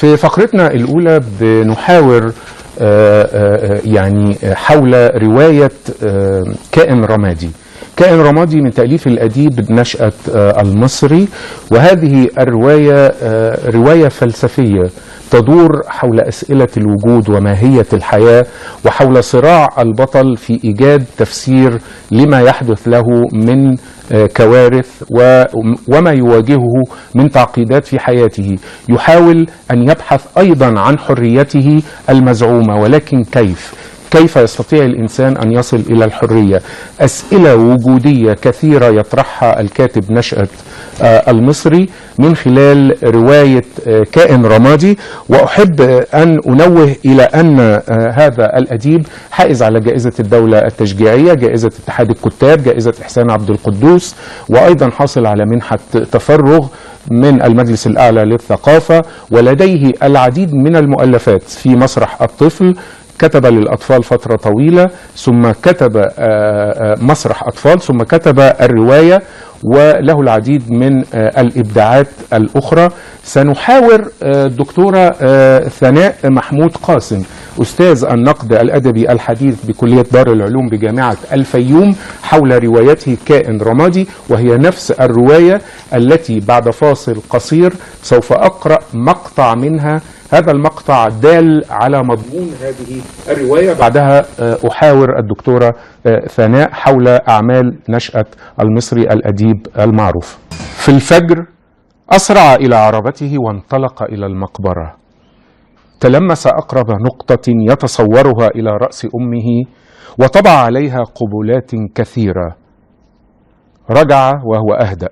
في فقرتنا الأولى بنحاور يعني حول رواية كائن رمادي. كائن رمادي من تأليف الأديب نشأة المصري، وهذه الرواية رواية فلسفية تدور حول أسئلة الوجود وماهية الحياة، وحول صراع البطل في إيجاد تفسير لما يحدث له من كوارث وما يواجهه من تعقيدات في حياته. يحاول أن يبحث أيضا عن حريته المزعومة، ولكن كيف يستطيع الإنسان أن يصل إلى الحرية؟ أسئلة وجودية كثيرة يطرحها الكاتب نشأة المصري من خلال رواية كائن رمادي. وأحب أن أنوه إلى أن هذا الأديب حائز على جائزة الدولة التشجيعية، جائزة اتحاد الكتاب، جائزة إحسان عبد القدوس، وأيضا حاصل على منحة تفرغ من المجلس الأعلى للثقافة، ولديه العديد من المؤلفات في مسرح الطفل. كتب للأطفال فترة طويلة، ثم كتب مسرح أطفال، ثم كتب الرواية، وله العديد من الإبداعات الأخرى. سنحاور الدكتورة ثناء محمود قاسم، أستاذ النقد الأدبي الحديث بكلية دار العلوم بجامعة الفيوم، حول روايته كائن رمادي، وهي نفس الرواية التي بعد فاصل قصير سوف أقرأ مقطع منها. هذا المقطع دال على مضمون هذه الرواية. بعدها أحاور الدكتورة ثناء حول أعمال نشأة المصري الأديب المعروف. في الفجر أسرع إلى عربته وانطلق إلى المقبرة. تلمس أقرب نقطة يتصورها إلى رأس أمه وطبع عليها قبلات كثيرة. رجع وهو أهدأ،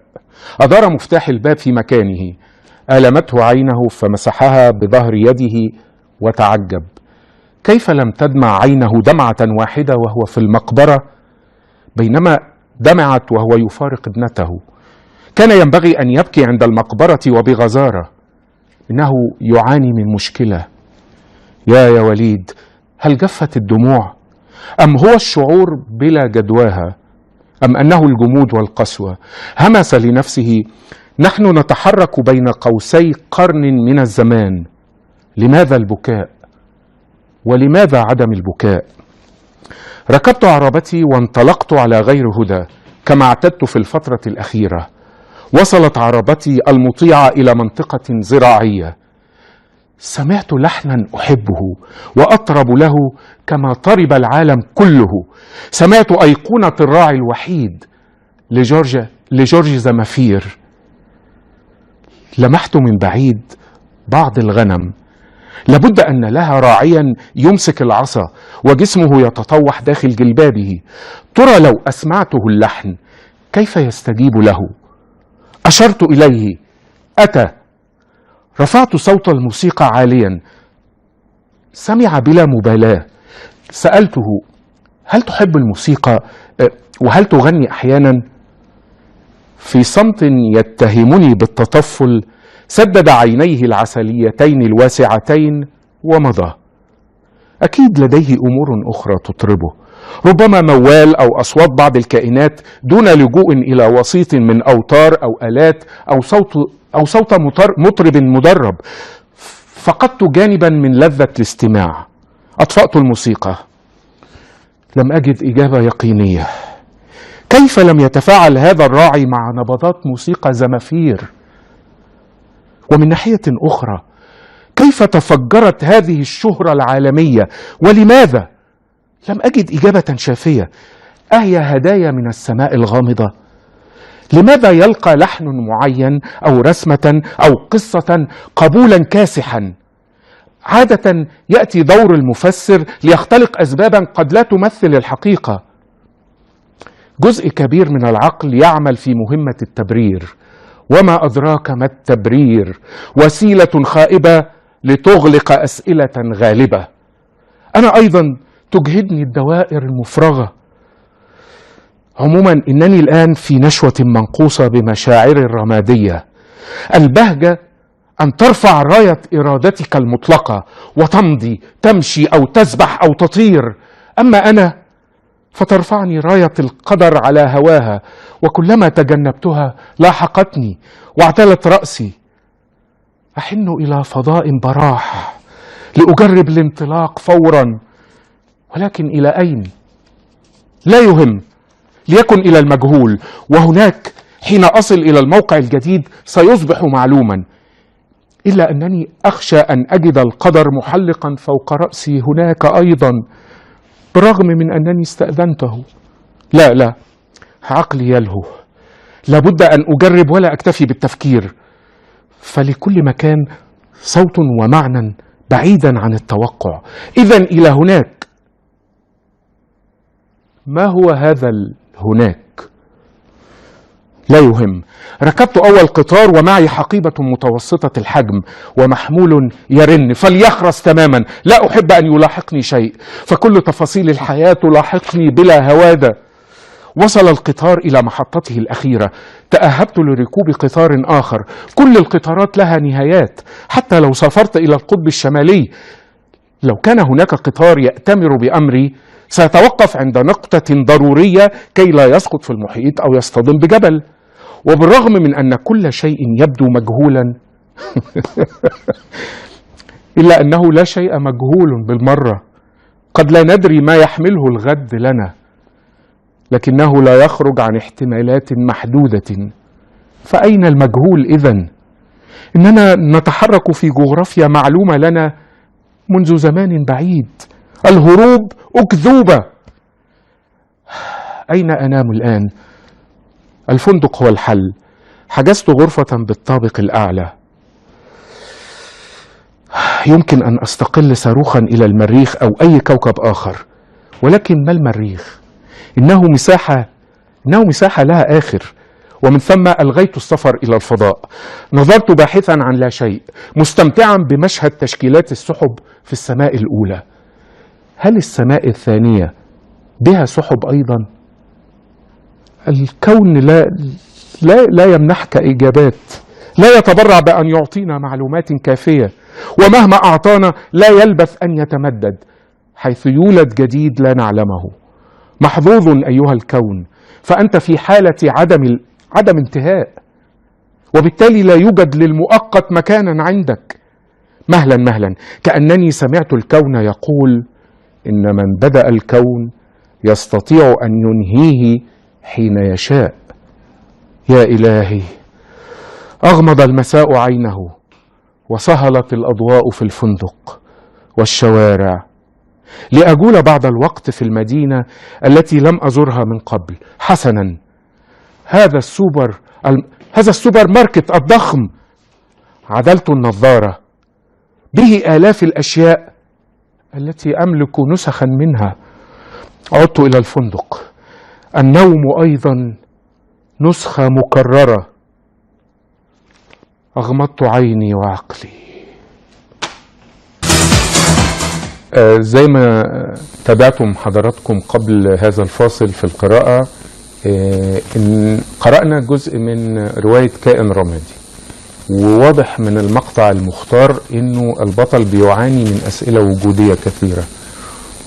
أدار مفتاح الباب في مكانه، آلمته عينه فمسحها بظهر يده وتعجب. كيف لم تدمع عينه دمعة واحدة وهو في المقبرة، بينما دمعت وهو يفارق ابنته؟ كان ينبغي أن يبكي عند المقبرة وبغزارة. إنه يعاني من مشكلة. يا وليد، هل جفت الدموع؟ أم هو الشعور بلا جدواها؟ أم أنه الجمود والقسوة؟ همس لنفسه: نحن نتحرك بين قوسي قرن من الزمان، لماذا البكاء؟ ولماذا عدم البكاء؟ ركبت عربتي وانطلقت على غير هدى كما اعتدت في الفترة الأخيرة. وصلت عربتي المطيعة إلى منطقة زراعية. سمعت لحنا أحبه وأطرب له كما طرب العالم كله. سمعت أيقونة الراعي الوحيد لجورج زمافير. لمحت من بعيد بعض الغنم. لابد أن لها راعيا يمسك العصا وجسمه يتطوح داخل جلبابه. ترى لو أسمعته اللحن كيف يستجيب له؟ أشرت إليه، أتى. رفعت صوت الموسيقى عاليا. سمع بلا مبالاة. سألته: هل تحب الموسيقى؟ وهل تغني أحيانا؟ في صمت يتهمني بالتطفل سدد عينيه العسليتين الواسعتين ومضى. أكيد لديه أمور أخرى تطربه، ربما موال أو أصوات بعض الكائنات دون لجوء إلى وسيط من أوتار أو آلات أو صوت مطرب مدرب. فقدت جانبا من لذة الاستماع. أطفأت الموسيقى. لم أجد إجابة يقينية. كيف لم يتفاعل هذا الراعي مع نبضات موسيقى زمافير؟ ومن ناحية أخرى، كيف تفجرت هذه الشهرة العالمية؟ ولماذا؟ لم أجد إجابة شافية. أهي هدايا من السماء الغامضة؟ لماذا يلقى لحن معين أو رسمة أو قصة قبولا كاسحا؟ عادة يأتي دور المفسر ليختلق أسبابا قد لا تمثل الحقيقة. جزء كبير من العقل يعمل في مهمة التبرير، وما أدراك ما التبرير؟ وسيلة خائبة لتغلق أسئلة غالبة. أنا أيضا تجهدني الدوائر المفرغة. عموما إنني الآن في نشوة منقوصة بمشاعر الرمادية. البهجة أن ترفع راية إرادتك المطلقة وتمضي، تمشي أو تسبح أو تطير. أما أنا فترفعني راية القدر على هواها، وكلما تجنبتها لاحقتني واعتلت رأسي. أحن إلى فضاء براح لأجرب الانطلاق فورا، ولكن إلى أين؟ لا يهم، ليكن إلى المجهول، وهناك حين أصل إلى الموقع الجديد سيصبح معلوما. إلا أنني أخشى أن أجد القدر محلقا فوق رأسي هناك أيضا، برغم من أنني استأذنته. لا، عقلي يلهو، لابد أن أجرب ولا أكتفي بالتفكير، فلكل مكان صوت ومعنى بعيدا عن التوقع. إذن إلى هناك. ما هو هذا الهناك؟ لا يهم. ركبت أول قطار ومعي حقيبة متوسطة الحجم ومحمول يرن فليخرس تماما، لا أحب أن يلاحقني شيء، فكل تفاصيل الحياة تلاحقني بلا هوادة. وصل القطار إلى محطته الأخيرة، تأهبت لركوب قطار آخر. كل القطارات لها نهايات، حتى لو سافرت إلى القطب الشمالي. لو كان هناك قطار يأتمر بأمري سيتوقف عند نقطة ضرورية كي لا يسقط في المحيط أو يصطدم بجبل. وبالرغم من أن كل شيء يبدو مجهولا إلا أنه لا شيء مجهول بالمرة. قد لا ندري ما يحمله الغد لنا، لكنه لا يخرج عن احتمالات محدودة. فأين المجهول إذن؟ إننا نتحرك في جغرافيا معلومة لنا منذ زمان بعيد. الهروب أكذوبة. أين أنام الآن؟ الفندق هو الحل. حجزت غرفة بالطابق الأعلى. يمكن أن أستقل صاروخا إلى المريخ أو أي كوكب آخر، ولكن ما المريخ؟ إنه مساحة لها آخر، ومن ثم ألغيت السفر إلى الفضاء. نظرت باحثا عن لا شيء، مستمتعا بمشهد تشكيلات السحب في السماء الأولى. هل السماء الثانية بها سحب أيضا؟ الكون لا يمنحك إجابات، لا يتبرع بأن يعطينا معلومات كافية، ومهما أعطانا لا يلبث أن يتمدد حيث يولد جديد لا نعلمه. محظوظ أيها الكون، فأنت في حالة عدم انتهاء، وبالتالي لا يوجد للمؤقت مكانا عندك. مهلا كأنني سمعت الكون يقول إن من بدأ الكون يستطيع أن ينهيه حين يشاء. يا إلهي، أغمض المساء عينه وسهلت الأضواء في الفندق والشوارع لأجول بعض الوقت في المدينة التي لم أزرها من قبل. حسنا، هذا السوبر ماركت الضخم. عدلت النظارة، به آلاف الأشياء التي أملك نسخا منها. عدت إلى الفندق. النوم أيضا نسخة مكررة. أغمضت عيني وعقلي. زي ما تابعتم حضراتكم قبل هذا الفاصل في القراءة، إن قرأنا جزء من رواية كائن رمادي، وواضح من المقطع المختار إنه البطل بيعاني من أسئلة وجودية كثيرة.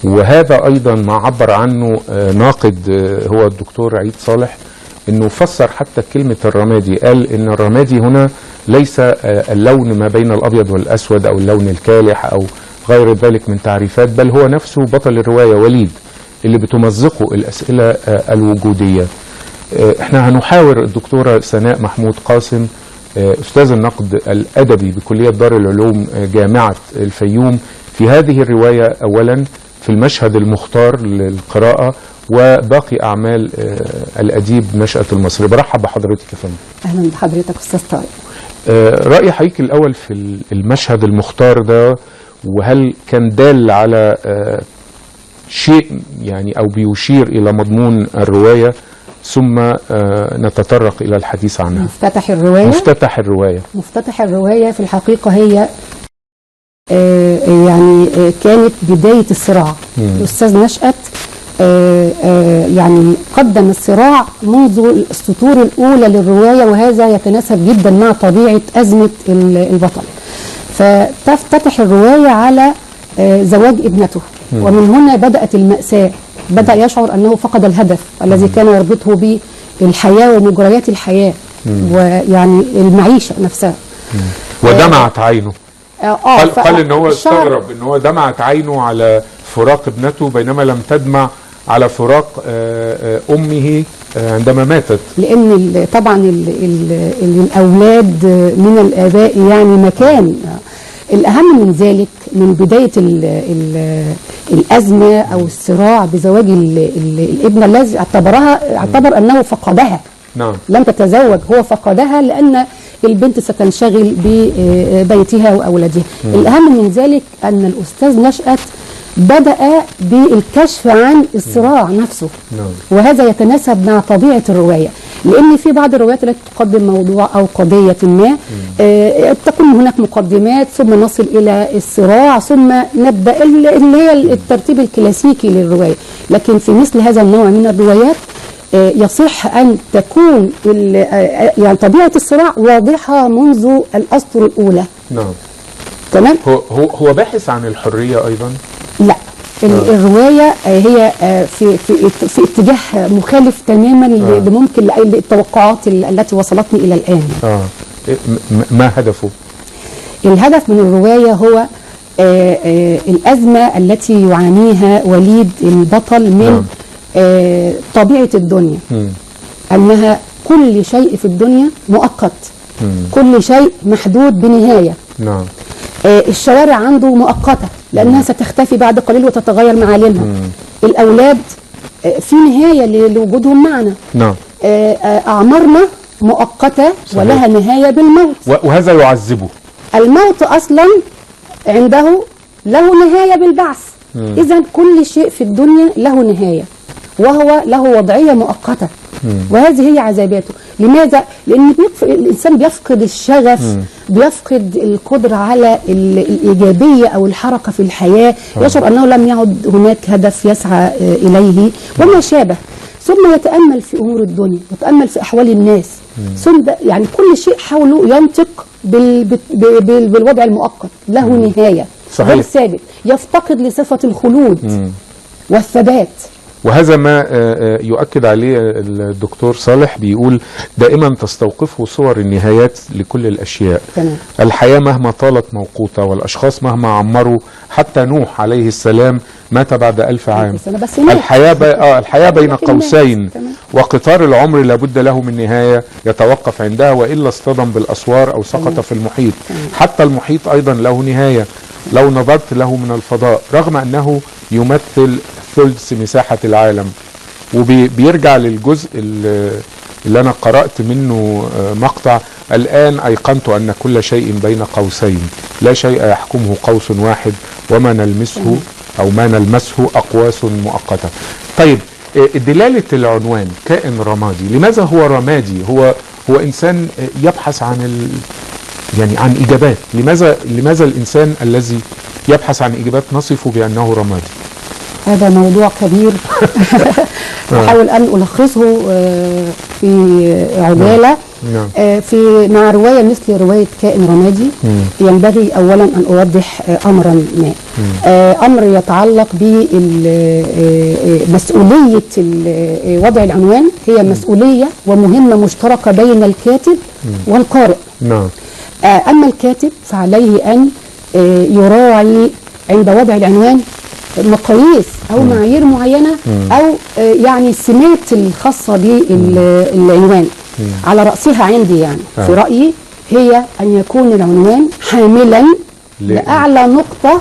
وهذا أيضا ما عبر عنه ناقد هو الدكتور عيد صالح، إنه فسر حتى كلمة الرمادي. قال إن الرمادي هنا ليس اللون ما بين الأبيض والأسود أو اللون الكالح أو غير ذلك من تعريفات، بل هو نفسه بطل الرواية وليد اللي بتمزقه الأسئلة الوجودية. احنا هنحاور الدكتورة سناء محمود قاسم، أستاذ النقد الأدبي بكلية دار العلوم جامعة الفيوم، في هذه الرواية أولا في المشهد المختار للقراءة وباقي أعمال الأديب نشأة المصري. برحب بحضرتك يا فندم. أهلا بحضرتك أستاذ طارق. رأي حضرتك الأول في المشهد المختار ده، وهل كان دال على شيء يعني أو بيشير إلى مضمون الرواية، ثم نتطرق إلى الحديث عنها. مفتتح الرواية في الحقيقة هي يعني كانت بداية الصراع. الأستاذ نشأت يعني قدم الصراع منذ السطور الأولى للرواية، وهذا يتناسب جدا مع طبيعة أزمة البطل. فتفتتح الرواية على زواج ابنته، ومن هنا بدأت المأساة. بدأ يشعر أنه فقد الهدف الذي كان يربطه بالحياة ومجريات الحياة ويعني المعيشة نفسها. ودمعت عينه. قال ان هو الشعر استغرب ان هو دمعت عينه على فراق ابنته بينما لم تدمع على فراق امه عندما ماتت. لان طبعا الاولاد من الاباء يعني مكان. الاهم من ذلك من بدايه الازمه او الصراع بزواج الابنه الذي اعتبر انه فقدها. نعم. لم تتزوج، هو فقدها لان البنت ستنشغل ببيتها واولادها. الاهم من ذلك ان الاستاذ نشأت بدأ بالكشف عن الصراع نفسه. وهذا يتناسب مع طبيعة الرواية، لأن في بعض الروايات التي تقدم موضوع أو قضية ما تكون هناك مقدمات ثم نصل إلى الصراع ثم نبدأ اللي هي الترتيب الكلاسيكي للرواية. لكن في مثل هذا النوع من الروايات يصح أن تكون يعني طبيعة الصراع واضحة منذ الأسطر الأولى. نعم. تمام. هو باحث عن الحرية أيضا؟ لا، الرواية هي في اتجاه مخالف تماما لممكن للتوقعات التي وصلتني إلى الآن. ما هدفه؟ الهدف من الرواية هو الأزمة التي يعانيها وليد البطل من طبيعة الدنيا. أنها كل شيء في الدنيا مؤقت. كل شيء محدود بنهاية. نعم. الشوارع عنده مؤقتة لأنها ستختفي بعد قليل وتتغير معالمها. الأولاد في نهاية لوجودهم معنا. نعم. أعمارنا مؤقتة. صحيح. ولها نهاية بالموت. وهذا يعذبه. الموت أصلا عنده له نهاية بالبعث. إذن كل شيء في الدنيا له نهاية وهو له وضعية مؤقتة. وهذه هي عذاباته. لماذا؟ لأن الإنسان بيفقد الشغف، بيفقد القدرة على الإيجابية أو الحركة في الحياة، يشعر أنه لم يعد هناك هدف يسعى إليه وما شابه. ثم يتأمل في أمور الدنيا، يتأمل في أحوال الناس، ثم يعني كل شيء حوله ينطق بالوضع المؤقت، له نهاية غير ثابت، يفتقد لصفة الخلود والثبات. وهذا ما يؤكد عليه الدكتور صالح، بيقول دائما تستوقفه صور النهايات لكل الأشياء. تمام. الحياة مهما طالت موقوتة، والأشخاص مهما عمروا، حتى نوح عليه السلام مات بعد 1000 عام. الحياة بين قوسين، وقطار العمر لابد له من نهاية يتوقف عندها، وإلا اصطدم بالأسوار أو سقط في المحيط. حتى المحيط أيضا له نهاية لو نظرت له من الفضاء، رغم أنه يمثل ثلث مساحة العالم. وبيرجع للجزء اللي أنا قرأت منه مقطع: الآن أيقنت أن كل شيء بين قوسين، لا شيء يحكمه قوس واحد، وما نلمسه أو ما نلمسه أقواس مؤقتة. طيب، دلالة العنوان كائن رمادي، لماذا هو رمادي؟ هو إنسان يبحث عن يعني عن إجابات. لماذا الإنسان الذي يبحث عن إجابات نصفه بأنه رمادي؟ هذا موضوع كبير. أحاول أن ألخصه في عجالة. في مع رواية مثل رواية كائن رمادي ينبغي أولا أن أوضح أمرا ما. أمر يتعلق بمسؤولية وضع العنوان. هي مسؤولية ومهمة مشتركة بين الكاتب والقارئ. أما الكاتب فعليه أن يراعي عند وضع العنوان مقاييس أو معايير معينة أو يعني السمات الخاصة بالعنوان. على رأسها عندي يعني في رأيي هي أن يكون العنوان حاملا لأعلى نقطة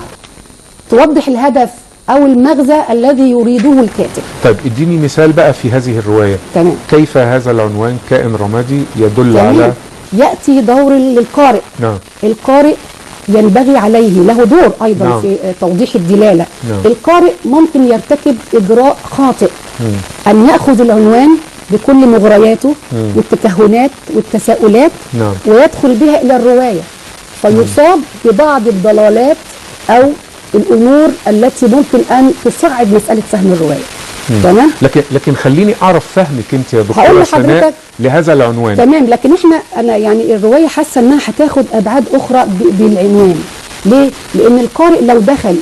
توضح الهدف أو المغزى الذي يريده الكاتب. طيب اديني مثال بقى في هذه الرواية. تمام. كيف هذا العنوان كائن رمادي يدل على يأتي دور للقارئ. القارئ ينبغي عليه له دور أيضا في توضيح الدلالة. القارئ ممكن يرتكب إجراء خاطئ، أن يأخذ العنوان بكل مغرياته والتكهنات والتساؤلات ويدخل بها إلى الرواية، فيصاب ببعض الضلالات أو الأمور التي ممكن أن تصعب مسألة فهم الرواية. تمام. لكن خليني أعرف فهمك أنت يا دكتورة سناء لهذا العنوان. تمام. لكن أنا يعني الرواية حاسة أنها هتاخد أبعاد أخرى بالعنوان. ليه؟ لأن القارئ لو دخل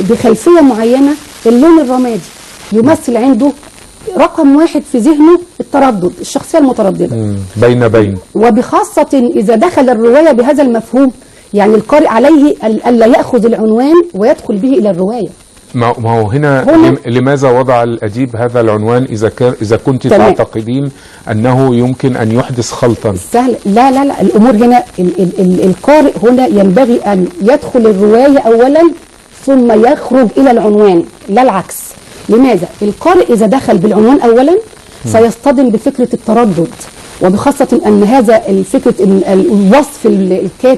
بخلفية معينة، اللون الرمادي يمثل عنده رقم واحد في ذهنه التردد، الشخصية المترددة بين وبخاصة إذا دخل الرواية بهذا المفهوم. يعني القارئ عليه ألا يأخذ العنوان ويدخل به إلى الرواية. ما هو هنا لماذا وضع الأديب هذا العنوان إذا كنت تعتقدين أنه يمكن أن يحدث خلطا؟ سهل. لا لا لا، الأمور هنا القارئ هنا ينبغي أن يدخل الرواية أولا ثم يخرج إلى العنوان، لا العكس. لماذا؟ القارئ إذا دخل بالعنوان أولا سيصطدم بفكرة التردد، وبخاصة أن هذا الفكرة الوصف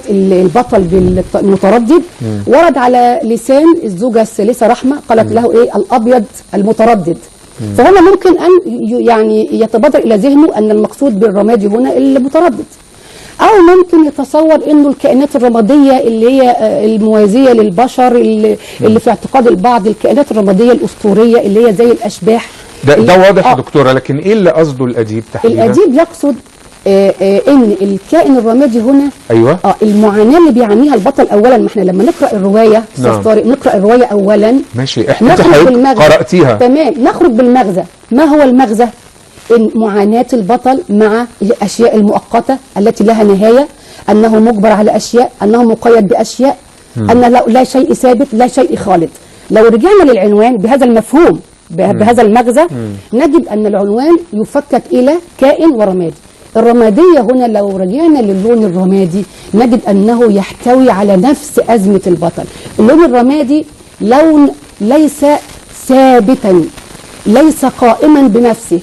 البطل بالمتردد ورد على لسان الزوجة الثالثة رحمة، قالت له إيه؟ الأبيض المتردد. فهنا ممكن أن يعني يتبادر إلى ذهنه أن المقصود بالرمادي هنا المتردد، أو ممكن يتصور أنه الكائنات الرمادية اللي هي الموازية للبشر اللي في اعتقاد البعض الكائنات الرمادية الأسطورية اللي هي زي الأشباح. ده واضح يا دكتورة، لكن إيه اللي قصده الأديب تحديدا؟ الأديب يقصد ان الكائن الرمادي هنا ايوه المعاناه اللي بيعانيها البطل اولا. ما احنا لما نقرا الروايه استاذ طارق نقرا الروايه اولا ماشي، احنا قراتيها تمام، نخرج بالمغزى. ما هو المغزى؟ ان معاناه البطل مع الاشياء المؤقته التي لها نهايه، انه مجبر على اشياء، انه مقيد باشياء، ان لا شيء ثابت لا شيء خالد. لو رجعنا للعنوان بهذا المفهوم بهذا المغزى نجد ان العنوان يفكك الى كائن ورمادي. الرمادية هنا لو رجعنا للون الرمادي نجد أنه يحتوي على نفس أزمة البطل. اللون الرمادي لون ليس ثابتا، ليس قائما بنفسه،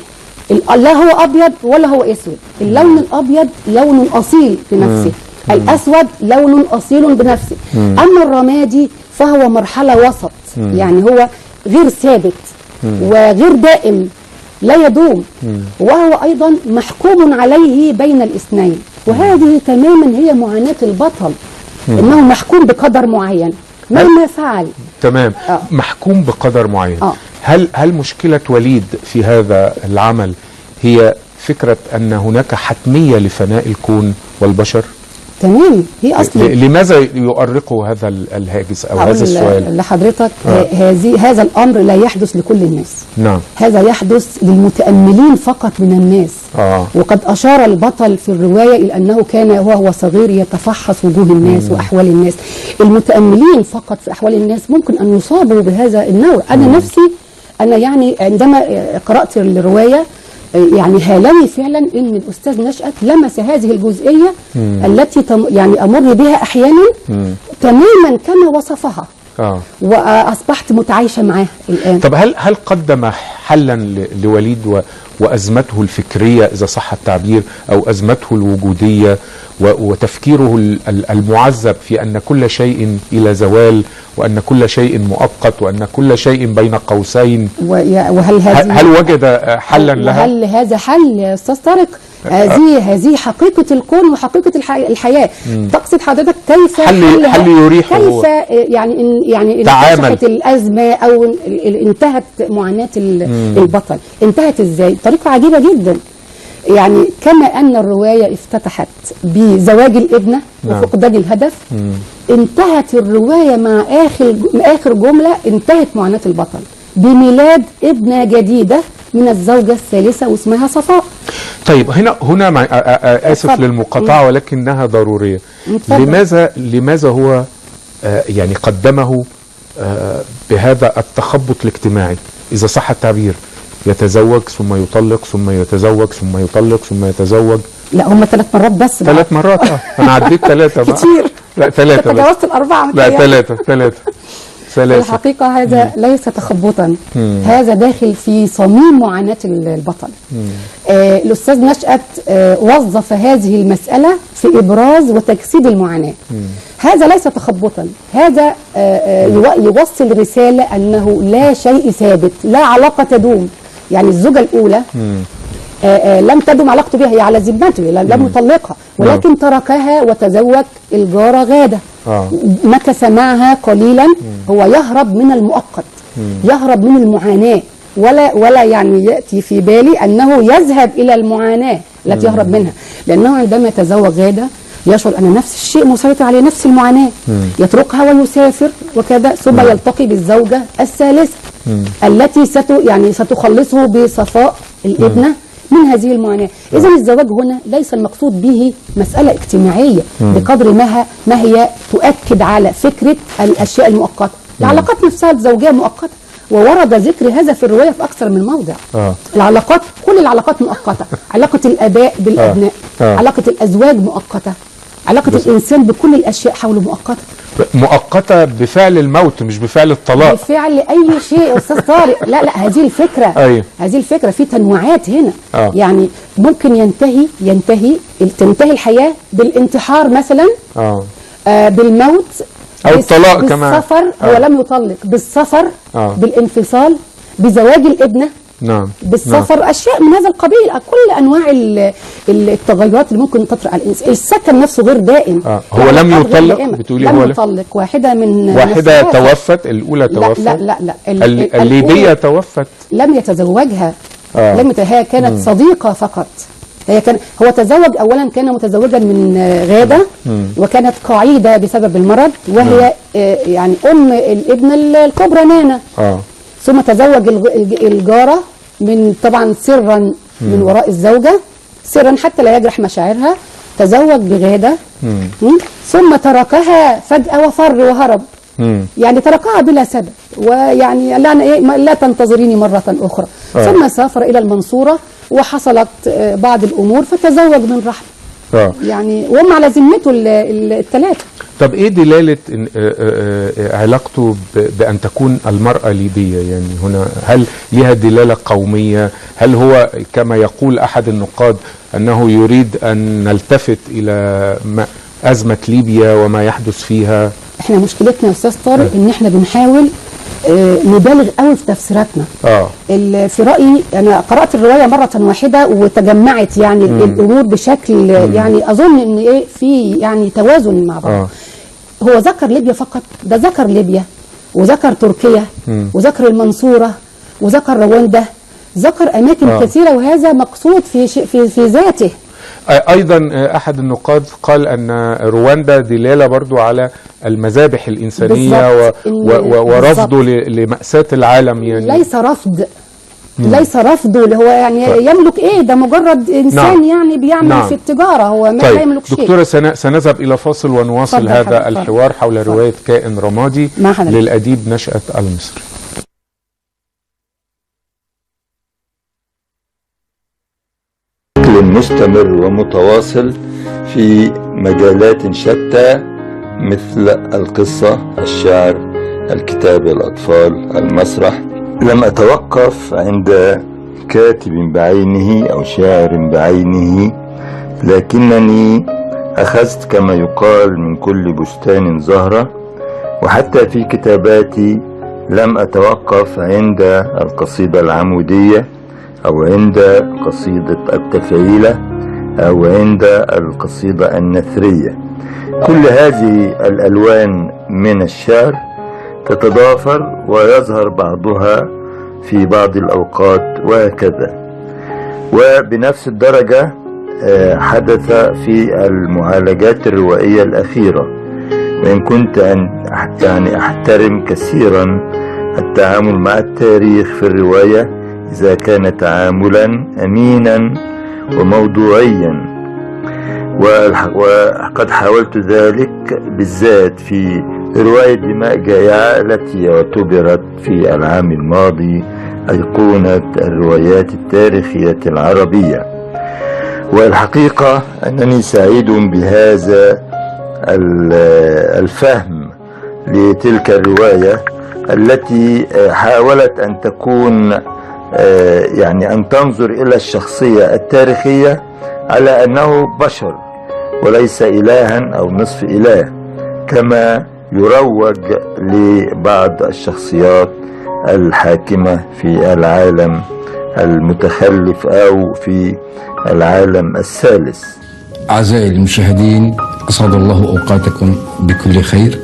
لا هو أبيض ولا هو أسود. اللون الأبيض لون أصيل بنفسه، الأسود لون أصيل بنفسه. أما الرمادي فهو مرحلة وسط، يعني هو غير ثابت وغير دائم، لا يدوم، وهو أيضا محكوم عليه بين الاثنين. وهذه تماما هي معاناة البطل، إنه محكوم بقدر معين مهما فعل. تمام. محكوم بقدر معين. هل مشكلة وليد في هذا العمل هي فكرة أن هناك حتمية لفناء الكون والبشر؟ تمام، هي اصلا لماذا يؤرقه هذا الهاجس او هذا السؤال لحضرتك؟ هذا الامر لا يحدث لكل الناس. نعم، هذا يحدث للمتاملين فقط من الناس. وقد اشار البطل في الروايه الى انه كان وهو صغير يتفحص وجوه الناس واحوال الناس. المتاملين فقط في احوال الناس ممكن ان يصابوا بهذا النوع. انا يعني عندما قرات الروايه يعني هالني فعلا ان الاستاذ نشأت لمس هذه الجزئيه التي يعني امر بها احيانا تماما كما وصفها. واصبحت متعايشه معاه الان. طب هل قدم حلا لوليد وازمته الفكريه اذا صح التعبير، او ازمته الوجوديه وتفكيره المعذب في ان كل شيء الى زوال، وان كل شيء مؤقت، وان كل شيء بين قوسين؟ هل وجد حلا لها؟ هل هذا حل يا استاذ طارق؟ هذه حقيقه الكون وحقيقه الحياه. تقصد حضرتك كيف حل يريحه؟ كيف يعني انتهت الازمه او انتهت معاناه البطل؟ انتهت ازاي؟ طريقه عجيبه جدا. يعني كما أن الرواية افتتحت بزواج الابنة وفقدان الهدف، انتهت الرواية مع آخر جملة انتهت معاناة البطل بميلاد ابنة جديدة من الزوجة الثالثة واسمها صفاء. طيب هنا آسف للمقاطعة ولكنها ضرورية. لماذا هو يعني قدمه بهذا التخبط الاجتماعي إذا صح التعبير؟ يتزوج ثم يطلق ثم يتزوج ثم يطلق ثم يتزوج. لا هم 3 مرات بس. 3 مرات انا عديت 3 بقى. كتير. لا 3 بس. تجاوزت ال4. لا 3. الحقيقة هذا ليس تخبطا، هذا داخل في صميم معاناة البطل. الأستاذ نشأت وظف هذه المسألة في إبراز وتجسيد المعاناة. هذا ليس تخبطا، هذا يوصل رسالة أنه لا شيء ثابت، لا علاقة تدوم. يعني الزوجة الأولى لم تدم علاقته بها، هي على ذمته، لم يطلقها، ولكن تركها وتزوج الجارة غادة. مكث معها قليلا. هو يهرب من المؤقت، يهرب من المعاناة، ولا يعني يأتي في بالي أنه يذهب إلى المعاناة التي يهرب منها، لأنه عندما تزوج غادة يشعر أن نفس الشيء مسيطر عليه، نفس المعاناة، يتركها ويسافر وكذا، ثم يلتقي بالزوجة الثالثة التي ستخلصه بصفاء الابنة من هذه المعاناة. إذا الزواج هنا ليس المقصود به مسألة اجتماعية بقدر ما هي تؤكد على فكرة الأشياء المؤقتة. العلاقات نفسها الزوجية مؤقتة، وورد ذكر هذا في الرواية في أكثر من موضع. العلاقات، كل العلاقات مؤقتة، علاقة الآباء بالأبناء، علاقة الأزواج مؤقتة، علاقة الإنسان بكل الأشياء حوله مؤقتة بفعل الموت مش بفعل الطلاق، بفعل أي شيء يا أستاذ طارق. لا هذه الفكرة. أيوه. هذه الفكرة في تنوعات هنا. يعني ممكن تنتهي الحياة بالانتحار مثلا، بالموت، أو الطلاق كمان، بالسفر، هو لم يطلق، بالسفر، بالانفصال، بزواج الابنة، بالسفر، أشياء من هذا القبيل. كل أنواع التغيرات اللي ممكن تطرأ على الإنسان. السكن نفسه غير دائم. هو لم يطلق، بتقولي لم يطلق. واحدة توفت، الأولى توفت. لا الليبية توفت، لم يتزوجها. هي كانت صديقة فقط. هو تزوج أولا، كان متزوجا من غادة، وكانت قعيدة بسبب المرض، وهي يعني أم الابن الكبرى نانا. ثم تزوج الجارة طبعا سرا من وراء الزوجة، سرا حتى لا يجرح مشاعرها. تزوج بغادة، ثم تركها فجأة وفر وهرب. يعني تركها بلا سبب، ويعني لا تنتظريني مرة أخرى. ثم سافر إلى المنصورة، وحصلت بعض الأمور فتزوج من رحمة. يعني وهم على ذمته الثلاثة. طب ايه دلالة علاقته بأن تكون المرأة ليبية؟ يعني هنا هل لها دلالة قومية؟ هل هو كما يقول أحد النقاد أنه يريد أن نلتفت إلى أزمة ليبيا وما يحدث فيها؟ احنا مشكلتنا يا أستاذ طارق إن احنا بنحاول نبالغ قوي في تفسيراتنا. في رأيي أنا قرأت الرواية مرة واحدة وتجمعت يعني الأمور بشكل يعني أظن إن في يعني توازن مع بعض. هو ذكر ليبيا فقط؟ ده ذكر ليبيا، وذكر تركيا، وذكر المنصورة، وذكر رواندا، ذكر أماكن كثيرة، وهذا مقصود في ذاته. أيضا أحد النقاد قال أن رواندا دلالة برضو على المذابح الإنسانية ورفضه لمأساة العالم. يعني ليس رفضه اللي هو يعني يملك ايه، ده مجرد انسان يعني بيعمل في التجارة، هو ما يملك شيء. دكتورة سناء، سنذهب إلى فاصل ونواصل هذا الحوار حول رواية كائن رمادي للأديب نشأة المصري. مستمر ومتواصل في مجالات شتى مثل القصة، الشعر، الكتابة، الأطفال، المسرح. لم أتوقف عند كاتب بعينه أو شاعر بعينه، لكنني أخذت كما يقال من كل بستان زهرة. وحتى في كتاباتي لم أتوقف عند القصيدة العمودية أو عند قصيدة التفعيلة أو عند القصيدة النثرية. كل هذه الألوان من الشعر تتضافر ويظهر بعضها في بعض الأوقات وهكذا. وبنفس الدرجة حدث في المعالجات الروائية الأخيرة، وإن كنت يعني أحترم كثيرا التعامل مع التاريخ في الرواية إذا كان تعاملا أمينا وموضوعيا، وقد حاولت ذلك بالذات في رواية دماء جائعة التي اعتبرت في العام الماضي أيقونة الروايات التاريخية العربية. والحقيقة أنني سعيد بهذا الفهم لتلك الرواية التي حاولت أن تكون يعني أن تنظر إلى الشخصية التاريخية على أنه بشر وليس إلها أو نصف إله، كما يروج لبعض الشخصيات الحاكمة في العالم المتخلف أو في العالم الثالث. أعزائي المشاهدين، أسعد الله أوقاتكم بكل خير.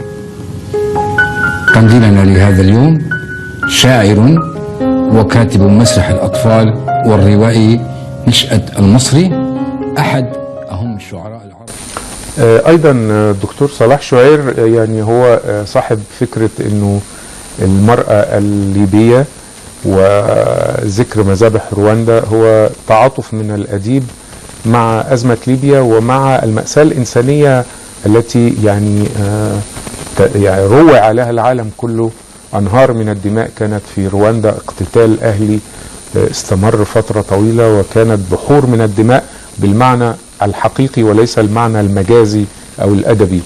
قنديلنا لهذا اليوم شاعر وكاتب مسرح الأطفال والروائي نشأة المصري، أحد أهم الشعراء العرب. ايضا الدكتور صلاح شعير يعني هو صاحب فكره انه المراه الليبيه وذكر مذابح رواندا هو تعاطف من الاديب مع ازمه ليبيا ومع الماساه الانسانيه التي يعني روع عليها العالم كله. انهار من الدماء كانت في رواندا، اقتتال اهلي استمر فتره طويله، وكانت بحور من الدماء بالمعنى الحقيقي وليس المعنى المجازي او الادبي.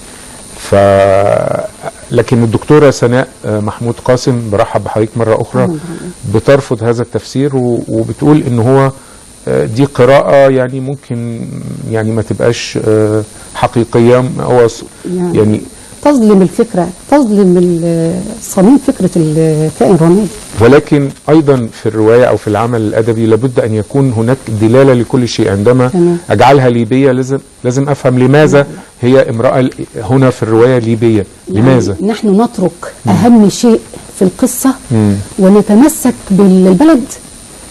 لكن الدكتوره سناء محمود قاسم، برحب بحضرتك مره اخرى، بترفض هذا التفسير وبتقول ان هو دي قراءه يعني ممكن يعني ما تبقاش حقيقيه، هو يعني تظلم الفكره، تظلم صميم فكره الكائن الرمادي. ولكن ايضا في الروايه او في العمل الادبي لابد ان يكون هناك دلاله لكل شيء. عندما اجعلها ليبيه لازم افهم لماذا هي امراه هنا في الروايه ليبيه، لماذا؟ يعني نحن نترك اهم شيء في القصه ونتمسك بالبلد.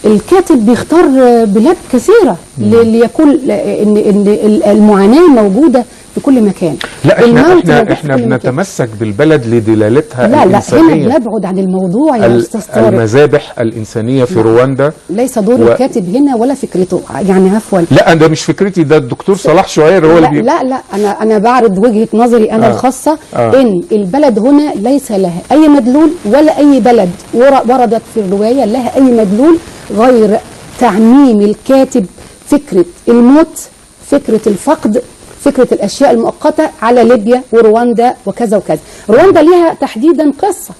الكاتب بيختار بلاد كثيره ليكون ان المعاناه موجوده في كل مكان. لا احنا بنتمسك بالبلد لدلالتها الانسانيه. لا هنا بنبعد عن الموضوع يا استاذ طارق. المذابح الانسانيه في رواندا ليس دور الكاتب هنا ولا فكرته، يعني عفوا. لا ده مش فكرتي، ده الدكتور صلاح شعير هو اللي لا انا بعرض وجهه نظري انا الخاصه. ان البلد هنا ليس لها اي مدلول، ولا اي بلد وردت في الروايه لها اي مدلول غير تعميم الكاتب فكره الموت، فكره الفقد، فكرة الأشياء المؤقتة على ليبيا ورواندا وكذا وكذا. رواندا لها تحديدا قصة،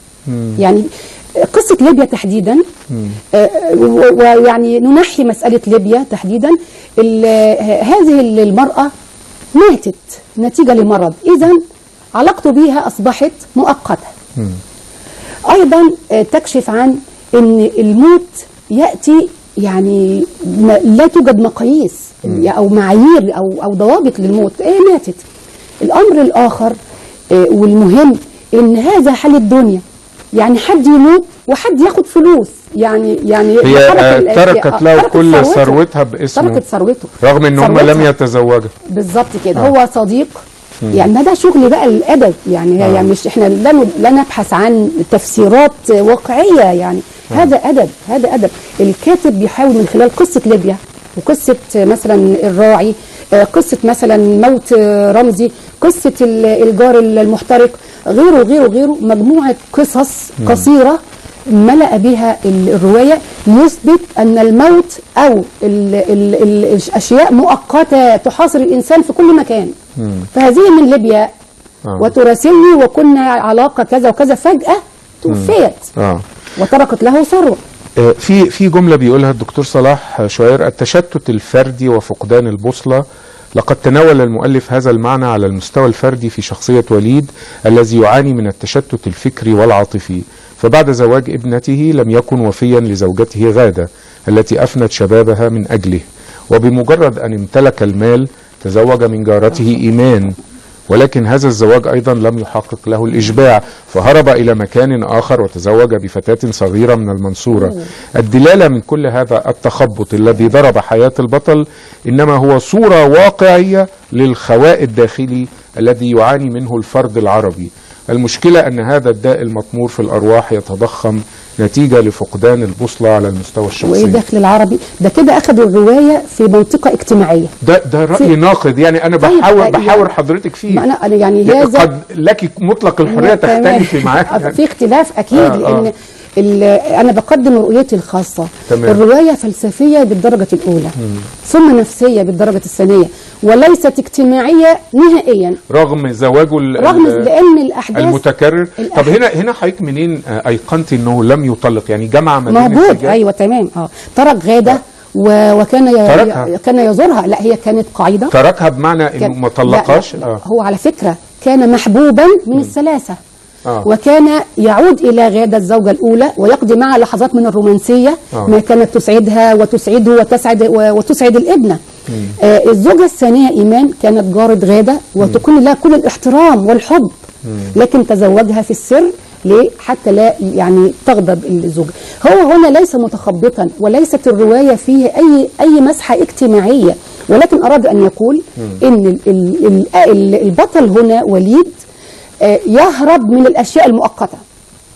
يعني قصة ليبيا تحديدا، ويعني ننحي مسألة ليبيا تحديدا. هذه المرأة ماتت نتيجة لمرض، إذن علاقته بها أصبحت مؤقتة. أيضا تكشف عن أن الموت يأتي يعني لا توجد مقاييس او معايير او ضوابط للموت، ماتت. الامر الاخر والمهم ان هذا حال الدنيا، يعني حد يموت وحد ياخد فلوس، يعني هي تركت له كل ثروتها باسمه، تركت ثروته رغم ان هم لم يتزوجوا. بالظبط كده. هو صديق، يعني ده شغل بقى الادب، يعني مش احنا لا نبحث عن تفسيرات واقعيه، يعني هذا ادب، هذا ادب. الكاتب بيحاول من خلال قصه ليبيا وقصه مثلا الراعي، قصه مثلا موت رمزي، قصه الجار المحترق، غيره مجموعه قصص قصيره ملأ بها الروايه ليثبت ان الموت او الاشياء مؤقته تحاصر الانسان في كل مكان. فهذه من ليبيا وتراسلني وكنا علاقه كذا وكذا، فجاه توفيت وتركت له ثروه. في جمله بيقولها الدكتور صلاح شعير: التشتت الفردي وفقدان البوصله. لقد تناول المؤلف هذا المعنى على المستوى الفردي في شخصيه وليد الذي يعاني من التشتت الفكري والعاطفي، فبعد زواج ابنته لم يكن وفيا لزوجته غادة التي أفنت شبابها من أجله، وبمجرد أن امتلك المال تزوج من جارته إيمان، ولكن هذا الزواج أيضا لم يحقق له الإشباع، فهرب إلى مكان آخر وتزوج بفتاة صغيرة من المنصورة. الدلالة من كل هذا التخبط الذي ضرب حياة البطل إنما هو صورة واقعية للخواء الداخلي الذي يعاني منه الفرد العربي. المشكلة أن هذا الداء المطمور في الأرواح يتضخم نتيجة لفقدان البوصلة على المستوى الشخصي. وإيه دخل العربي؟ ده كده أخذوا الرواية في منطقة اجتماعية. ده رأي ناقد، يعني أنا بحاور حضرتك فيه. ما أنا يعني هذا قد لك مطلق الحرية تختلفي معاه. في اختلاف أكيد، لأن أنا بقدم رؤيتي الخاصة. الرواية فلسفية بالدرجة الأولى، ثم نفسية بالدرجة الثانية، وليست اجتماعية نهائيا رغم زواجه لأن الأحداث المتكرر. طب هنا حضرتك منين أيقنتي أنه لم يطلق؟ يعني جمع ما بين موجود. أيوة تمام. ترك غادة وكان يزورها. لا، هي كانت قاعدة. تركها بمعنى أنه ما طلقاش. هو على فكرة كان محبوبا من الثلاثة. وكان يعود إلى غادة الزوجة الأولى ويقضي معها لحظات من الرومانسية ما كانت تسعدها وتسعده وتسعد الابنة. الزوجة الثانية إيمان كانت جارة غادة وتكون لها كل الاحترام والحب، لكن تزوجها في السر. ليه؟ حتى لا يعني تغضب الزوجة. هو هنا ليس متخبطا، وليست الرواية فيه أي مسحة اجتماعية، ولكن أراد أن يقول إن البطل هنا وليد يهرب من الأشياء المؤقتة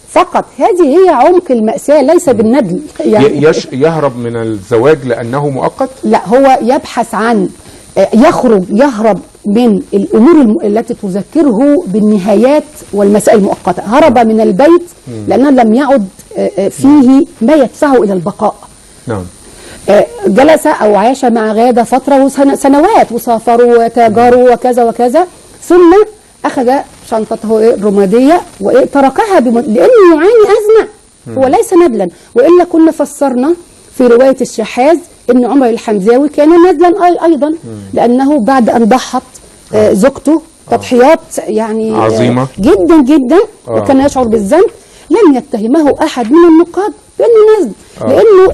فقط. هذه هي عمق المأساة، ليس بالندل يعني يهرب من الزواج لأنه مؤقت؟ لا، هو يبحث عن يهرب من الأمور التي تذكره بالنهايات والمسائل المؤقتة. هرب من البيت لأنه لم يعد فيه ما يدفعه إلى البقاء. نعم. جلس أو عاش مع غادة فترة وسنوات، وسافروا وتاجروا وكذا وكذا، ثم أخذ شنطته الرمادية وتركها لأنه يعاني أزمة. هو ليس ندلا، وإلا كنا فسرنا في رواية الشحاذ إن عمر الحمزاوي كان ندلا أيضا، لأنه بعد أن ضحت زوجته تضحيات يعني عظيمة جدا جدا، وكان يشعر بالذنب، لم يتهمه أحد من النقاد بأنه نزل، لأنه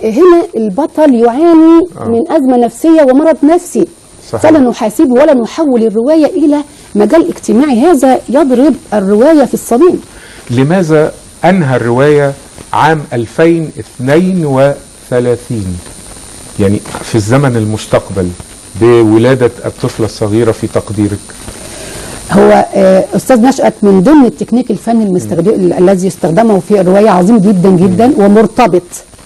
هنا البطل يعاني من أزمة نفسية ومرض نفسي. صحيح. فلا نحاسبه ولا نحول الرواية إلى مجال اجتماعي، هذا يضرب الرواية في الصميم. لماذا أنهى الرواية عام 2032 يعني في الزمن المستقبل بولادة الطفلة الصغيرة في تقديرك؟ هو أستاذ نشأت من ضمن التكنيك الفني الذي يستخدمه في الرواية عظيم جدا جدا ومرتبط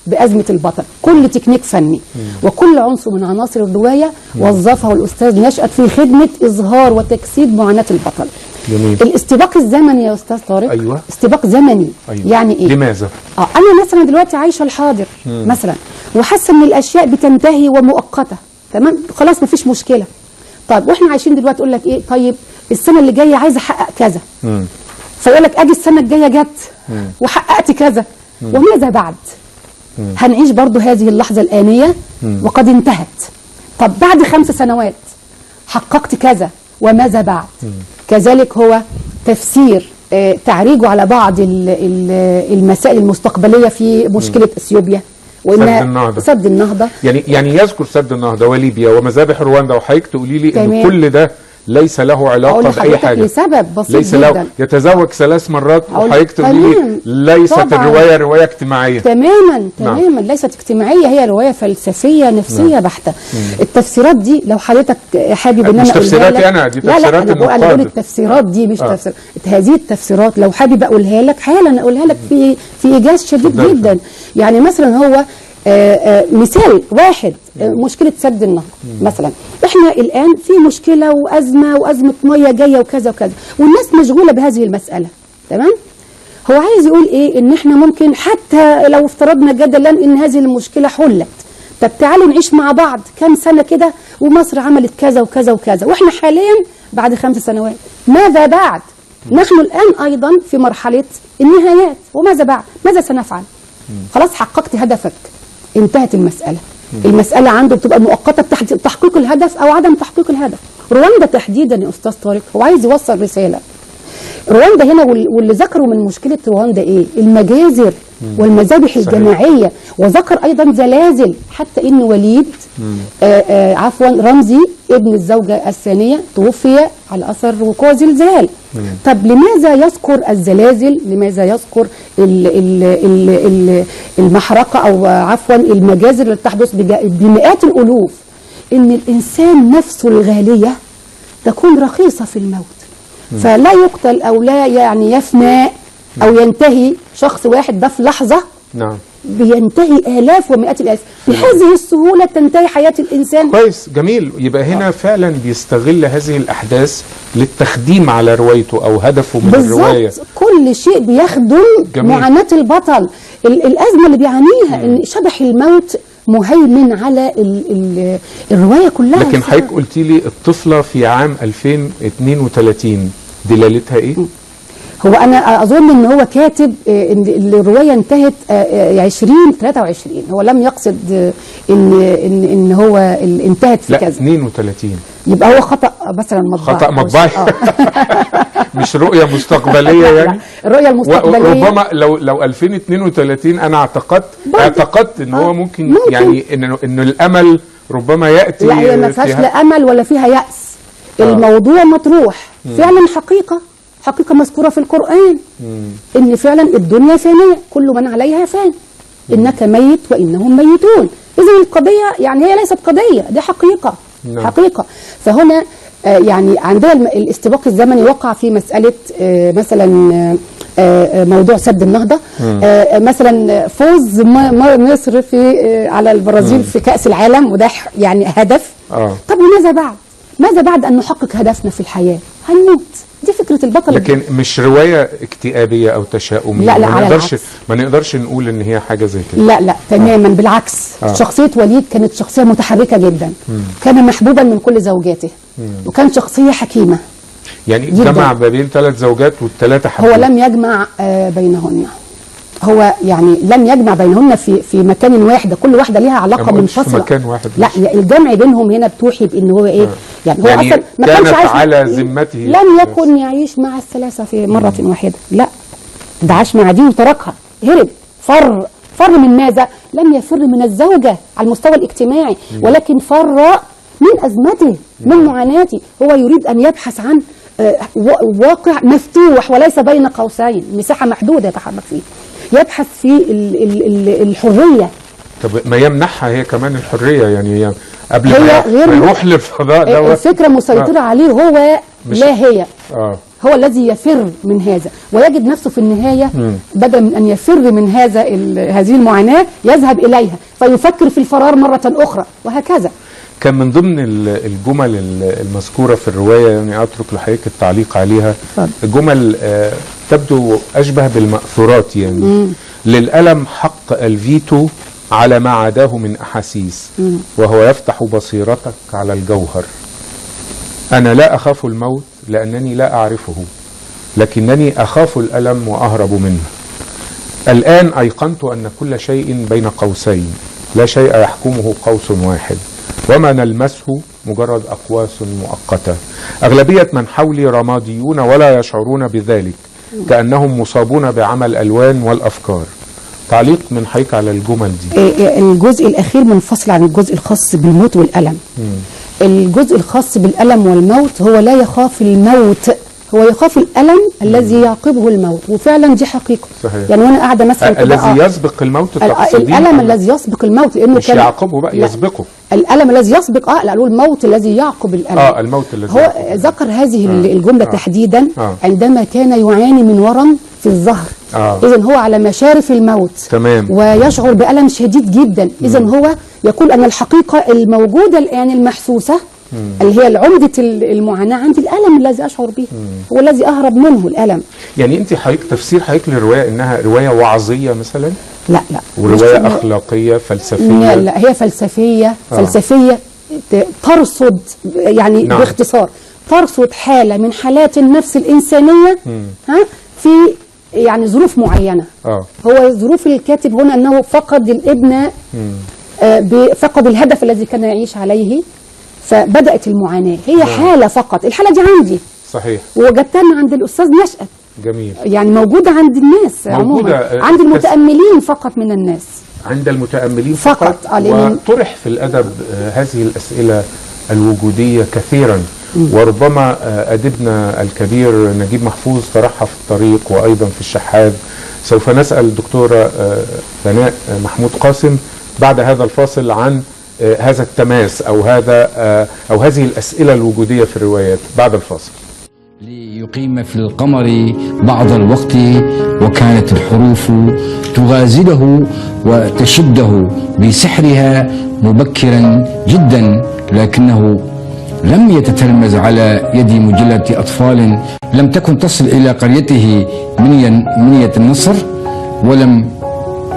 بأزمة البطل. كل تكنيك فني وكل عنصر من عناصر الرواية وظفه الأستاذ نشأت في خدمة إظهار وتجسيد معاناة البطل. جميل. الاستباق الزمني يا أستاذ طارق. أيوة. استباق زمني. أيوة. يعني إيه؟ لماذا؟ أنا مثلا دلوقتي عايشة الحاضر مثلا، وحاسة إن الأشياء بتنتهي ومؤقتة، تمام، خلاص مفيش مشكلة. طيب واحنا عايشين دلوقتي يقول لك ايه؟ طيب السنه اللي جايه عايز احقق كذا، فيقول لك اجي السنه الجايه جت وحققت كذا، وماذا بعد؟ هنعيش برضو هذه اللحظه الآنية وقد انتهت. طب بعد 5 سنوات حققت كذا، وماذا بعد؟ كذلك هو تفسير تعريجه على بعض المسائل المستقبلية في مشكله اثيوبيا، سد النهضة. يعني يذكر سد النهضة وليبيا ومذابح رواندا، وحضرتك تقولي لي ان كل ده ليس له علاقة بأي حاجة، لسبب بسيط ليس جدا. له يتزوج 3 مرات، وحضرتك تقولي لي ليست طبعاً. الرواية رواية اجتماعية. تماما ليست اجتماعية، هي رواية فلسفية نفسية بحتة. التفسيرات دي لو حضرتك حابب ان انا اقولها لك، مش تفسيراتي انا، دي تفسيرات النقاد. انا بقول التفسيرات دي مش تفسير. هذه التفسيرات لو حابب اقولها لك حالا اقولها لك في ايجاز شديد جدا. يعني مثلا هو مثال واحد، مشكلة سد النهضة مثلا. احنا الآن في مشكلة وأزمة مية جاية وكذا وكذا، والناس مشغولة بهذه المسألة، تمام؟ هو عايز يقول ايه؟ ان احنا ممكن حتى لو افترضنا جدلا ان هذه المشكلة حلت، طب تعالوا نعيش مع بعض كام سنة كده، ومصر عملت كذا وكذا وكذا، واحنا حاليا بعد 5 سنوات، ماذا بعد؟ نحن الآن أيضا في مرحلة النهايات، وماذا بعد؟ ماذا سنفعل؟ خلاص حققت هدفك، انتهت المسألة. المسألة عنده بتبقى مؤقتة بتحقيق الهدف أو عدم تحقيق الهدف. رواندا تحديدا يا أستاذ طارق هو عايز يوصل رسالة. رواندا هنا واللي ذكروا من مشكلة رواندا إيه؟ المجازر والمذابح الجماعية، وذكر أيضا زلازل، حتى إن وليد رمزي ابن الزوجة الثانية توفي على أثر وقوع زلزال. طب لماذا يذكر الزلازل؟ لماذا يذكر المحرقة أو المجازر اللي تحدث بمئات الألوف؟ إن الإنسان نفسه الغالية تكون رخيصة في الموت، فلا يقتل أو لا يعني يفنى أو ينتهي شخص واحد ده في لحظة. نعم. بينتهي آلاف ومئات الآلاف، بهذه السهولة تنتهي حياة الإنسان. كويس، جميل. يبقى هنا فعلا بيستغل هذه الأحداث للتخديم على روايته أو هدفه من الرواية. كل شيء بيخدم معاناة البطل، الأزمة اللي بيعانيها، إن شبح الموت مهيمن على الرواية كلها. لكن حضرتك قلتي لي الطفلة في عام 2032 دلالتها إيه؟ هو أنا أظن إن هو كاتب إن الرواية انتهت 2023، هو لم يقصد إن هو انتهت في كذا. 32 يبقى هو خطأ مثلا مطبعي. خطأ مطبعي. مش رؤية مستقبلية يعني. الرؤية المستقبلية ربما لو 2032 أنا اعتقدت إن هو ممكن يعني إنه الأمل ربما يأتي. لا، هي ما فيهاش لا أمل ولا فيها يأس. الموضوع مطروح فعلا، حقيقة مذكورة في القرآن، إن فعلا الدنيا فانية، كل من عليها فان، إنك ميت وإنهم ميتون، إذا القضية يعني هي ليست قضية، دي حقيقة. نعم. حقيقة. فهنا يعني عندنا الاستباق الزمني وقع في مسألة مثلا موضوع سد النهضة، مثلا فوز مصر في على البرازيل في كأس العالم، وده يعني هدف. طب وماذا بعد؟ ماذا بعد أن نحقق هدفنا في الحياة؟ هنموت. دي فكرة البطل. لكن مش رواية اكتئابية أو تشاؤمية. لا ما نقدرش نقول إن هي حاجة زي كده. لا تماما بالعكس. شخصية وليد كانت شخصية متحركة جدا. كان محبوبا من كل زوجاته. وكان شخصية حكيمة. يعني جمع ما بين 3 زوجات والثلاثة حبوب. هو لم يجمع بينهن. هو يعني لم يجمع بينهن في مكان واحد، كل واحدة ليها علاقة منفصلة. في مكان واحد. لا الجمع بينهم هنا بتوحي بان هو ايه؟ يعني هو اصلا ما كانش عايش على ذمته. لم يكن يعيش مع الثلاثة في مرة واحدة. لا، ده عاش مع دي وتركها، هرب، فر من ماذا؟ لم يفر من الزوجة على المستوى الاجتماعي، ولكن فر من أزمته، من معاناته. هو يريد أن يبحث عن واقع مفتوح وليس بين قوسين، مساحة محدودة يتحرك فيه، يبحث في الحرية. طب ما يمنحها هي كمان الحرية، يعني هي قبل ما يروح للفضاء ده الفكرة مسيطرة عليه هو، لا هي. هو الذي يفر من هذا ويجد نفسه في النهاية بدل من أن يفر من هذه المعاناة يذهب إليها فيفكر في الفرار مرة أخرى، وهكذا. كان من ضمن الجمل المذكورة في الرواية، يعني أترك لحضرتك التعليق عليها، جمل تبدو أشبه بالمأثورات، يعني للألم حق الفيتو على ما عداه من أحاسيس، وهو يفتح بصيرتك على الجوهر. أنا لا أخاف الموت لأنني لا أعرفه، لكنني أخاف الألم وأهرب منه. الآن أيقنت أن كل شيء بين قوسين، لا شيء يحكمه قوس واحد، وما نلمسه مجرد أقواس مؤقتة. أغلبية من حولي رماديون ولا يشعرون بذلك، كأنهم مصابون بعمى الألوان والأفكار. تعليق من حضرتك على الجمل دي. الجزء الأخير منفصل عن الجزء الخاص بالموت والألم. الجزء الخاص بالألم والموت هو لا يخاف الموت، هو يخاف الألم الذي يعقبه الموت، وفعلا دي حقيقة. صحيح. يعني وانا قاعده مثلا الذي يسبق الموت الألم الذي يسبق الموت، لأنه مش يعقبه بقى، يسبقه. الألم الذي يسبق لا قالوا الموت الذي يعقب الألم. الموت الذي هو ذكر هذه الجملة تحديدا عندما كان يعاني من ورم في الظهر. إذن هو على مشارف الموت. تمام. ويشعر بألم شديد جدا. إذن هو يقول أن الحقيقة الموجودة الآن المحسوسة اللي هي عمدة المعاناة عندي الألم الذي أشعر به، هو الذي أهرب منه الألم. يعني أنت تفسير حضرتك للرواية إنها رواية وعظية مثلا؟ لا ورواية أخلاقية فلسفية؟ لا هي فلسفية. فلسفية ترصد، يعني نعم. باختصار ترصد حالة من حالات النفس الإنسانية في يعني ظروف معينة. هو ظروف الكاتب هنا أنه فقد الابن، فقد الهدف الذي كان يعيش عليه، فبدأت المعاناة. هي حالة فقط، الحالة دي عندي صحيح، وجدتها عند الأستاذ نشأت. جميل. يعني موجودة عند الناس عموما، عند المتأملين فقط من الناس، عند المتأملين فقط. وطرح في الأدب هذه الأسئلة الوجودية كثيرا، وربما أدبنا الكبير نجيب محفوظ طرحها في الطريق وأيضا في الشحاذ. سوف نسأل الدكتورة ثناء محمود قاسم بعد هذا الفاصل عن هذا التماس أو هذه الأسئلة الوجودية في الروايات بعد الفاصل. ليقيم في القمر بعض الوقت، وكانت الحروف تغازله وتشده بسحرها مبكرا جدا، لكنه لم يتتلمذ على يد مجلة أطفال لم تكن تصل إلى قريته منية النصر، ولم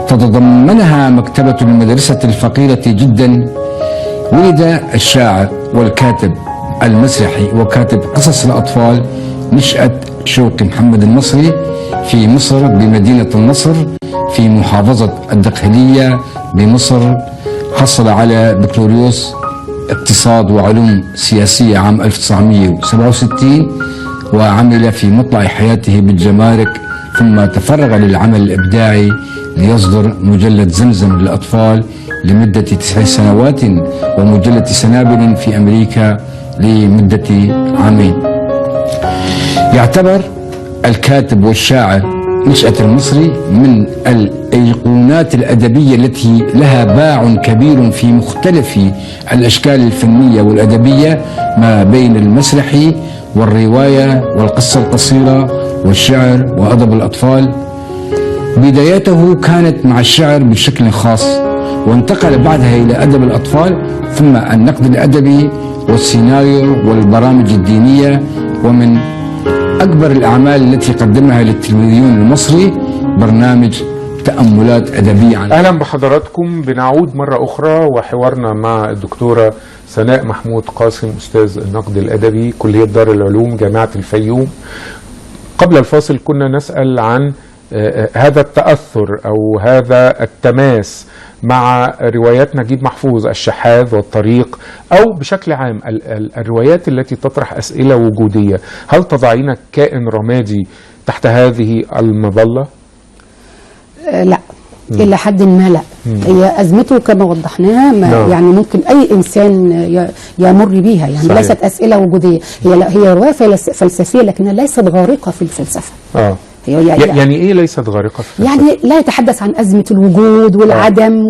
تتضمنها مكتبة المدرسة الفقيرة جدا. ولد الشاعر والكاتب المسرحي وكاتب قصص الأطفال نشأة شوقي محمد المصري في مصر بمدينة النصر في محافظة الدقهلية بمصر. حصل على بكالوريوس اقتصاد وعلوم سياسية عام 1967، وعمل في مطلع حياته بالجمارك، ثم تفرغ للعمل الإبداعي ليصدر مجلة زمزم للأطفال لمدة 9 سنوات، ومجلة سنابل في أمريكا لمدة 2 عام. يعتبر الكاتب والشاعر نشأة المصري من الأيقونات الأدبية التي لها باع كبير في مختلف الأشكال الفنية والأدبية ما بين المسرح والرواية والقصة القصيرة والشعر وأدب الأطفال. بدايته كانت مع الشعر بشكل خاص، وانتقل بعدها إلى أدب الأطفال، ثم النقد الأدبي والسيناريو والبرامج الدينية. ومن أكبر الأعمال التي قدمها للتلفزيون المصري برنامج تأملات أدبية. أهلا بحضراتكم. بنعود مرة أخرى وحوارنا مع الدكتورة سناء محمود قاسم، أستاذ النقد الأدبي، كلية دار العلوم، جامعة الفيوم. قبل الفاصل كنا نسأل عن هذا التأثر أو هذا التماس مع روايات نجيب محفوظ، الشحاذ والطريق، أو بشكل عام الروايات التي تطرح أسئلة وجودية. هل تضعين كائن رمادي تحت هذه المظلة؟ لا، إلى حد ما لا. هي أزمته كما وضحناها يعني ممكن أي إنسان يمر بيها، يعني صحيح. ليست أسئلة وجودية، هي رواية فلسفية لكنها ليست غارقة في الفلسفة. يعني ايه ليست غارقه في الفلسفة؟ يعني لا يتحدث عن ازمه الوجود والعدم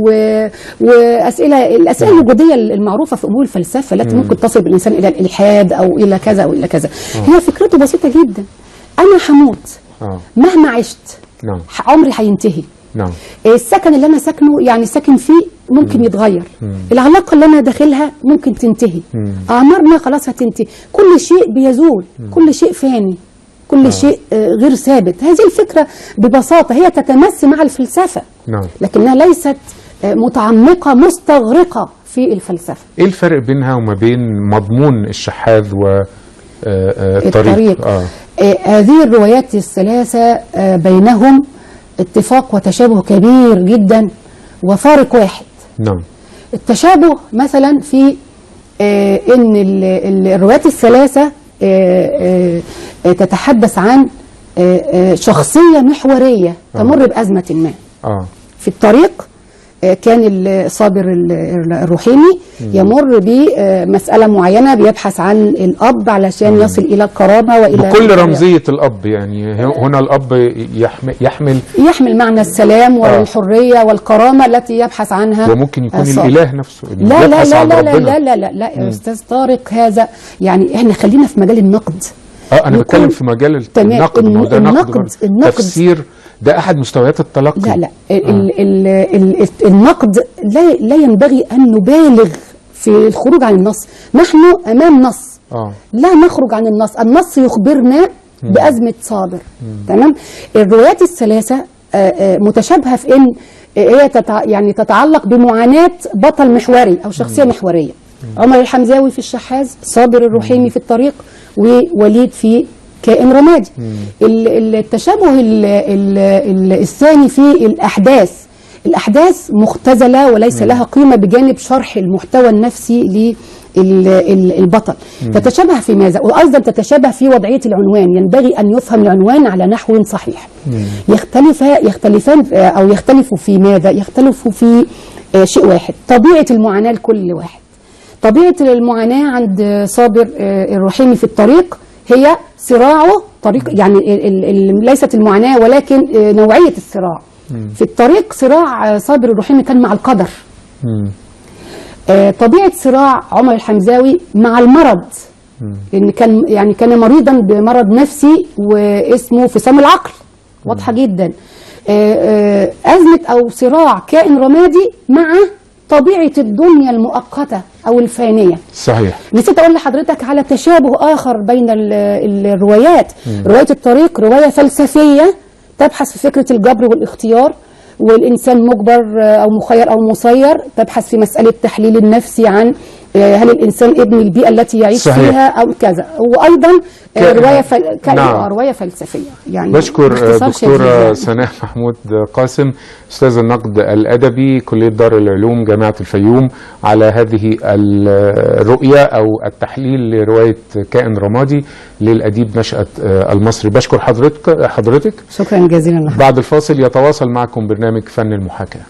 الاسئله الوجوديه المعروفه في امور الفلسفه التي ممكن تصل بالانسان الى الالحاد او الى كذا او الى كذا. هي فكرته بسيطه جدا. انا هموت مهما عشت، عمري هينتهي. السكن اللي انا ساكنه يعني ساكن فيه ممكن يتغير، العلاقه اللي انا داخلها ممكن تنتهي، اعمارنا خلاص هتنتهي، كل شيء بيزول، كل شيء فاني، كل شيء غير ثابت. هذه الفكرة ببساطة هي تتمس مع الفلسفة، لكنها ليست متعمقة مستغرقة في الفلسفة. ايه الفرق بينها وما بين مضمون الشحاذ والطريق؟ هذه الروايات الثلاثة بينهم اتفاق وتشابه كبير جدا وفارق واحد. التشابه مثلا في ان الروايات الثلاثة تتحدث عن شخصية محورية تمر بأزمة ما. في الطريق كان صابر الرحيمي يمر بمسألة معينة، بيبحث عن الأب علشان يصل إلى الكرامة وإلى بكل رمزية الأب. يعني هنا الأب يحمل معنى السلام والحرية والكرامة التي يبحث عنها. وممكن يكون الإله نفسه لا لا لا لا لا لا لا لا لا يا أستاذ طارق، هذا يعني إحنا خلينا في مجال النقد. أنا بتكلم في مجال النقد. النقد تفسير ده أحد مستويات التلقي. لا لا النقد لا ينبغي أن نبالغ في الخروج عن النص. نحن أمام نص، لا نخرج عن النص. النص يخبرنا بأزمة صابر. تمام. الروايات الثلاثة متشابهة في أن هي يعني تتعلق بمعاناة بطل محوري أو شخصية محورية. عمر الحمزاوي في الشحاذ، صابر الرحيمي في الطريق، ووليد في كائن رمادي. التشابه الثاني في الأحداث مختزلة وليس لها قيمة بجانب شرح المحتوى النفسي للبطل. تتشابه في ماذا؟ وأيضا تتشابه في وضعية العنوان. ينبغي أن يفهم العنوان على نحو صحيح. يختلفوا في ماذا؟ يختلفوا في شيء واحد، طبيعة المعاناة لكل واحد. طبيعة المعاناة عند صابر الرحيمي في الطريق هي صراعه طريق، يعني ليست المعاناة ولكن نوعية الصراع. في الطريق صراع صابر الرحيمي كان مع القدر. طبيعة صراع عمر الحمزاوي مع المرض، لأن كان مريضا بمرض نفسي واسمه فصام العقل، واضحة جدا. أزمة أو صراع كائن رمادي مع طبيعة الدنيا المؤقتة أو الفانية. صحيح. نسيت أقول لحضرتك على تشابه آخر بين الروايات. رواية الطريق رواية فلسفية تبحث في فكرة الجبر والاختيار، والإنسان مجبر أو مخير أو مسير. تبحث في مسألة تحليل النفسي عن هل الإنسان ابن البيئة التي يعيش صحيح. فيها أو كذا. وأيضا رواية فلسفية. يعني بشكر دكتورة سناء محمود قاسم، أستاذ النقد الأدبي، كلية دار العلوم، جامعة الفيوم، على هذه الرؤية أو التحليل لرواية كائن رمادي للأديب نشأت المصري. بشكر حضرتك. شكرا جزيلا. بعد الفاصل يتواصل معكم برنامج فن المحاكاة.